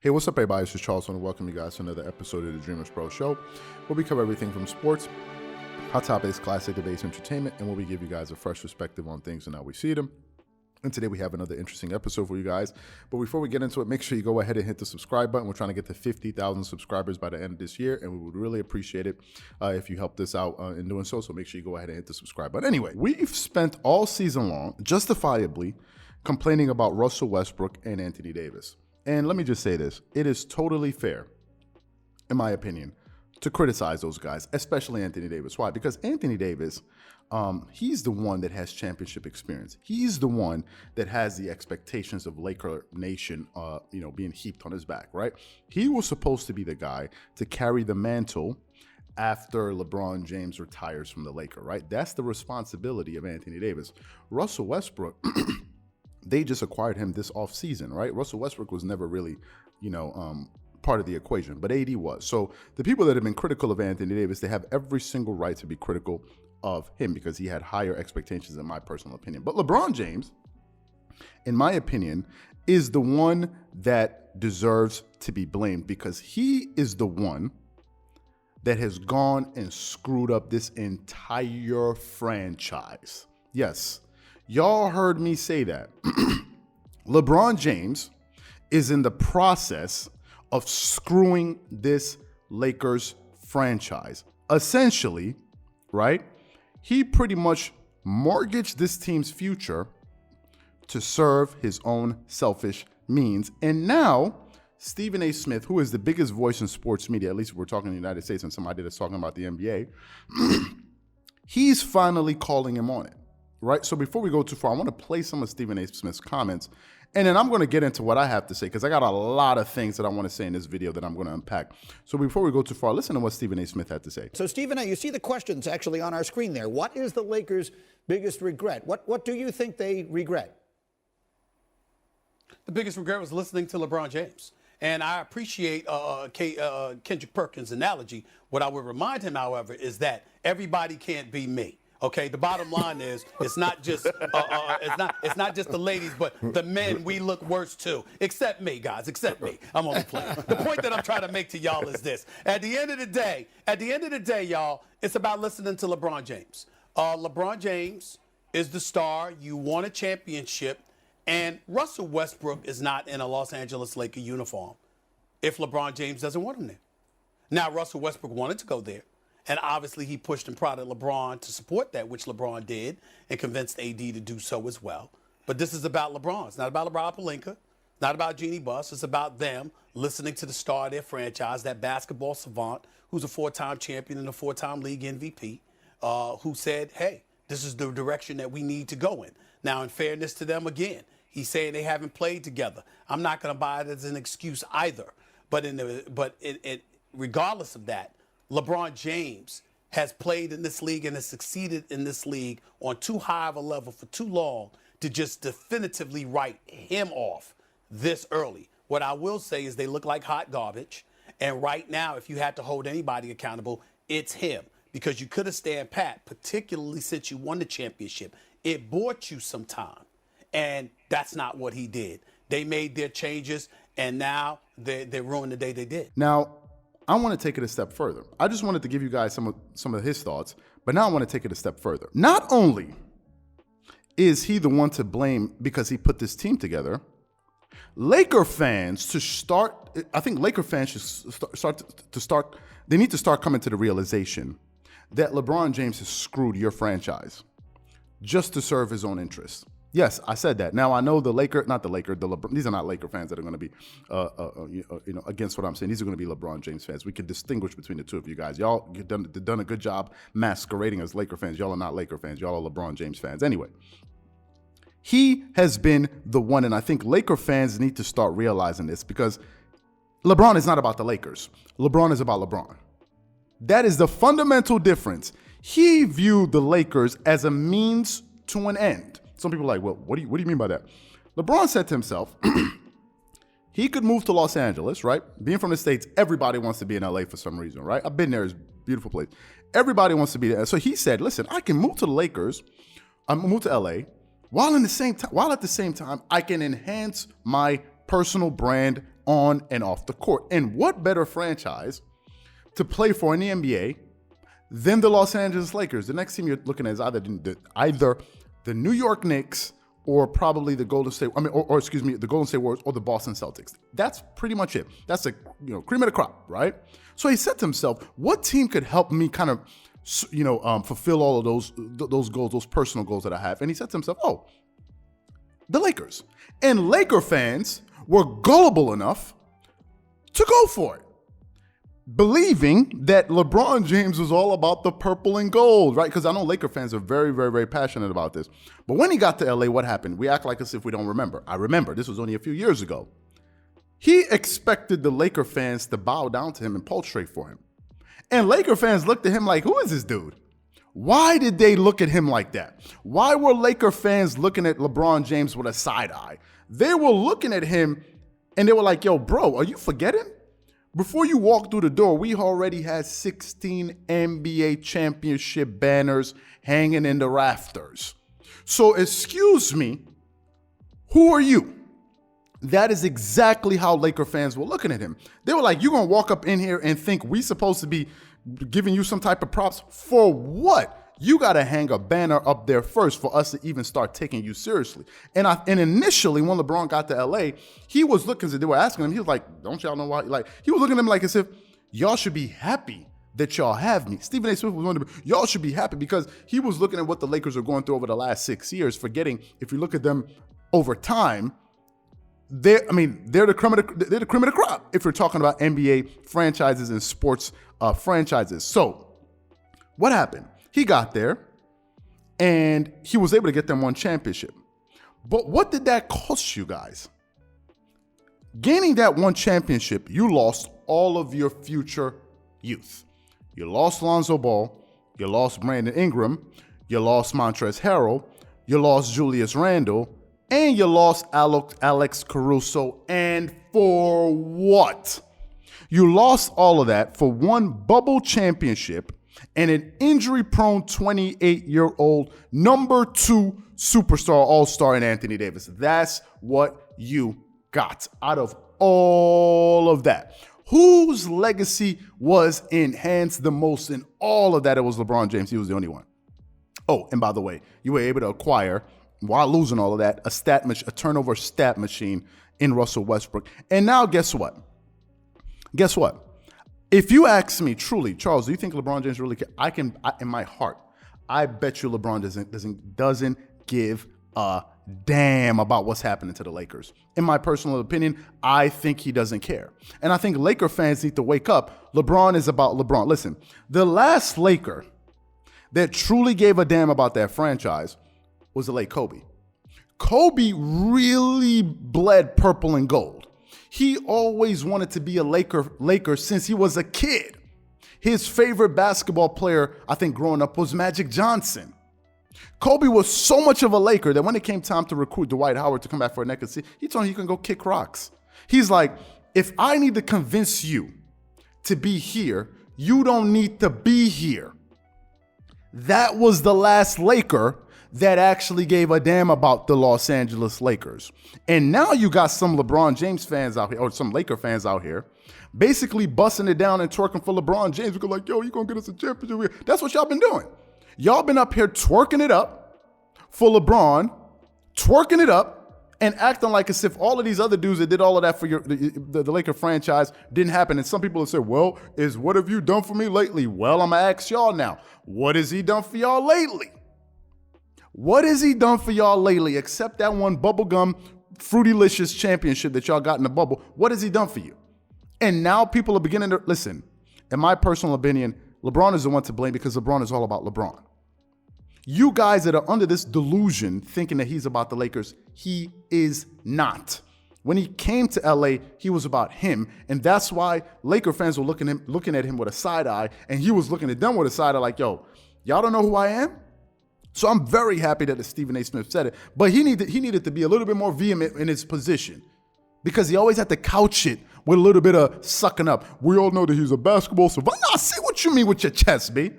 Hey, what's up, everybody? This is Charles, and welcome you guys to another episode of the Dreamerspro Show, where we cover everything from sports, hot topics, classic debates, entertainment, and where we give you guys a fresh perspective on things and how we see them. And today we have another interesting episode for you guys. But before we get into it, make sure you go ahead and hit the subscribe button. We're trying to get to 50,000 subscribers by the end of this year, and we would really appreciate it if you helped us out in doing so. So make sure you go ahead and hit the subscribe button. Anyway, we've spent all season long, justifiably, complaining about Russell Westbrook and Anthony Davis. And let me just say this, it is totally fair, in my opinion, to criticize those guys, especially Anthony Davis. Why? Because Anthony Davis, he's the one that has championship experience. He's the one that has the expectations of Laker Nation, being heaped on his back, right? He was supposed to be the guy to carry the mantle after LeBron James retires from the Lakers, right? That's the responsibility of Anthony Davis. Russell Westbrook, they just acquired him this offseason, right? Russell Westbrook was never really, part of the equation, but AD was. So the people that have been critical of Anthony Davis, they have every single right to be critical of him because he had higher expectations, in my personal opinion. But LeBron James, in my opinion, is the one that deserves to be blamed because he is the one that has gone and screwed up this entire franchise. Yes. Y'all heard me say that. LeBron James is in the process of screwing this Lakers franchise. Essentially, right? He pretty much mortgaged this team's future to serve his own selfish means. And now, Stephen A. Smith, who is the biggest voice in sports media, at least if we're talking in the United States and somebody that's talking about the NBA, he's finally calling him on it. Right? So before we go too far, I want to play some of Stephen A. Smith's comments, and then I'm going to get into what I have to say because I got a lot of things that I want to say in this video that I'm going to unpack. So before we go too far, listen to what Stephen A. Smith had to say. So Stephen A., you see the questions actually on our screen there. What is the Lakers' biggest regret? What do you think they regret? The biggest regret was listening to LeBron James. And I appreciate Kendrick Perkins' analogy. What I would remind him, however, is that everybody can't be me. Okay, the bottom line is it's not just it's not just the ladies, but the men. We look worse too, except me, guys. Except me. I'm only playing. The point that I'm trying to make to y'all is this: at the end of the day, y'all, it's about listening to LeBron James. LeBron James is the star. You won a championship, and Russell Westbrook is not in a Los Angeles Lakers uniform if LeBron James doesn't want him there. Now, Russell Westbrook wanted to go there. And obviously, he pushed and prodded LeBron to support that, which LeBron did, and convinced AD to do so as well. But this is about LeBron. It's not about Rob Pelinka, not about Jeannie Buss. It's about them listening to the star of their franchise, that basketball savant who's a four-time champion and a four-time league MVP, who said, hey, this is the direction that we need to go in. Now, in fairness to them, again, he's saying they haven't played together. I'm not going to buy it as an excuse either. But regardless of that, LeBron James has played in this league and has succeeded in this league on too high of a level for too long to just definitively write him off this early. What I will say is they look like hot garbage. And right now, if you had to hold anybody accountable, it's him. Because you could have stand pat, particularly since you won the championship. It bought you some time. And that's not what he did. They made their changes, and now they ruined the day they did. Now, I want to take it a step further. I just wanted to give you guys some of his thoughts, but now I want to take it a step further. Not only is he the one to blame because he put this team together, Laker fans I think Laker fans should they need to start coming to the realization that LeBron James has screwed your franchise just to serve his own interests. Yes, I said that. Now, I know these are not Laker fans that are going to be, against what I'm saying. These are going to be LeBron James fans. We can distinguish between the two of you guys. Y'all done a good job masquerading as Laker fans. Y'all are not Laker fans. Y'all are LeBron James fans. Anyway, he has been the one, and I think Laker fans need to start realizing this because LeBron is not about the Lakers. LeBron is about LeBron. That is the fundamental difference. He viewed the Lakers as a means to an end. Some people are like, well, what do you mean by that? LeBron said to himself, he could move to Los Angeles, right? Being from the States, everybody wants to be in LA for some reason, right? I've been there. It's a beautiful place. Everybody wants to be there. So he said, listen, I can move to the Lakers. I'm move to LA while at the same time I can enhance my personal brand on and off the court. And what better franchise to play for in the NBA than the Los Angeles Lakers? The next team you're looking at is either the New York Knicks or probably the Golden State, the Golden State Warriors or the Boston Celtics. That's pretty much it. That's the cream of the crop, right? So he said to himself, what team could help me kind of, fulfill all of those goals, those personal goals that I have? And he said to himself, the Lakers. And Laker fans were gullible enough to go for it, believing that LeBron James was all about the purple and gold, right? Because I know Laker fans are very, very, very passionate about this. But when he got to LA, what happened? We act like as if we don't remember. I remember. This was only a few years ago. He expected the Laker fans to bow down to him and prostrate for him. And Laker fans looked at him like, who is this dude? Why did they look at him like that? Why were Laker fans looking at LeBron James with a side eye? They were looking at him and they were like, yo, bro, are you forgetting? Before you walk through the door, we already had 16 NBA championship banners hanging in the rafters. So excuse me, who are you? That is exactly how Laker fans were looking at him. They were like, you're going to walk up in here and think we supposed to be giving you some type of props for what? You got to hang a banner up there first for us to even start taking you seriously. And initially, when LeBron got to LA, he was looking, they were asking him, he was like, don't y'all know why? Like, he was looking at him like as if y'all should be happy that y'all have me. Stephen A. Smith was wondering, y'all should be happy, because he was looking at what the Lakers are going through over the last 6 years, forgetting if you look at them over time, they're the cream of the crop if you're talking about NBA franchises and sports franchises. So what happened? He got there and he was able to get them one championship. But what did that cost you guys? Gaining that one championship, you lost all of your future youth. You lost Lonzo Ball, you lost Brandon Ingram, you lost Montrezl Harrell, you lost Julius Randle, and you lost Alex Caruso. And for what? You lost all of that for one bubble championship and an injury-prone 28-year-old number 2 superstar all-star in Anthony Davis. That's what you got out of all of that. Whose legacy was enhanced the most in all of that? It was LeBron James. He was the only one. Oh, and by the way, you were able to acquire, while losing all of that, a turnover stat machine in Russell Westbrook. And now guess what? Guess what? If you ask me truly, Charles, do you think LeBron James really cares? In my heart, I bet you LeBron doesn't give a damn about what's happening to the Lakers. In my personal opinion, I think he doesn't care. And I think Laker fans need to wake up. LeBron is about LeBron. Listen, the last Laker that truly gave a damn about that franchise was the late Kobe. Kobe really bled purple and gold. He always wanted to be a Laker since he was a kid. His favorite basketball player, I think growing up, was Magic Johnson. Kobe was so much of a Laker that when it came time to recruit Dwight Howard to come back for a neck and see, he told him he can go kick rocks. He's like, if I need to convince you to be here, you don't need to be here. That was the last Laker that actually gave a damn about the Los Angeles Lakers. And now you got some LeBron James fans out here, or some Laker fans out here, basically busting it down and twerking for LeBron James. Because like, yo, you gonna get us a championship? That's what y'all been doing. Y'all been up here twerking it up for LeBron, twerking it up, and acting like as if all of these other dudes that did all of that for the Laker franchise didn't happen. And some people have said, well, what have you done for me lately? Well, I'm gonna ask y'all now, what has he done for y'all lately? What has he done for y'all lately except that one bubblegum Fruitylicious championship that y'all got in the bubble? What has he done for you? And now people are beginning to listen. In my personal opinion, LeBron is the one to blame because LeBron is all about LeBron. You guys that are under this delusion thinking that he's about the Lakers, he is not. When he came to LA, he was about him. And that's why Laker fans were looking at him with a side eye, and he was looking at them with a side eye like, yo, y'all don't know who I am? So I'm very happy that Stephen A. Smith said it, but he needed to be a little bit more vehement in his position because he always had to couch it with a little bit of sucking up. We all know that he's a basketball survivor. Nah, say what you mean with your chest, B.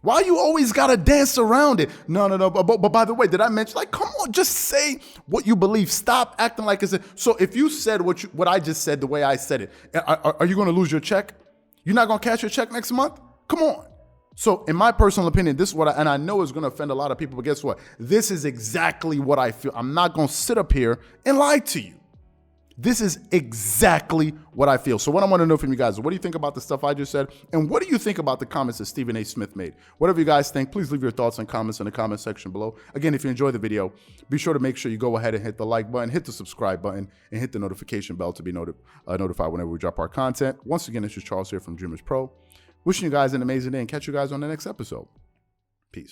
Why you always got to dance around it? No. But by the way, did I mention, like, come on, just say what you believe. Stop acting like it's a, so if you said what I just said the way I said it, are you going to lose your check? You're not going to cash your check next month? Come on. So in my personal opinion, this is what and I know it's going to offend a lot of people, but guess what? This is exactly what I feel. I'm not going to sit up here and lie to you. This is exactly what I feel. So what I want to know from you guys is, what do you think about the stuff I just said? And what do you think about the comments that Stephen A. Smith made? Whatever you guys think, please leave your thoughts and comments in the comment section below. Again, if you enjoyed the video, be sure to make sure you go ahead and hit the like button, hit the subscribe button, and hit the notification bell to be notified whenever we drop our content. Once again, this is Charles here from Dreamers Pro. Wishing you guys an amazing day and catch you guys on the next episode.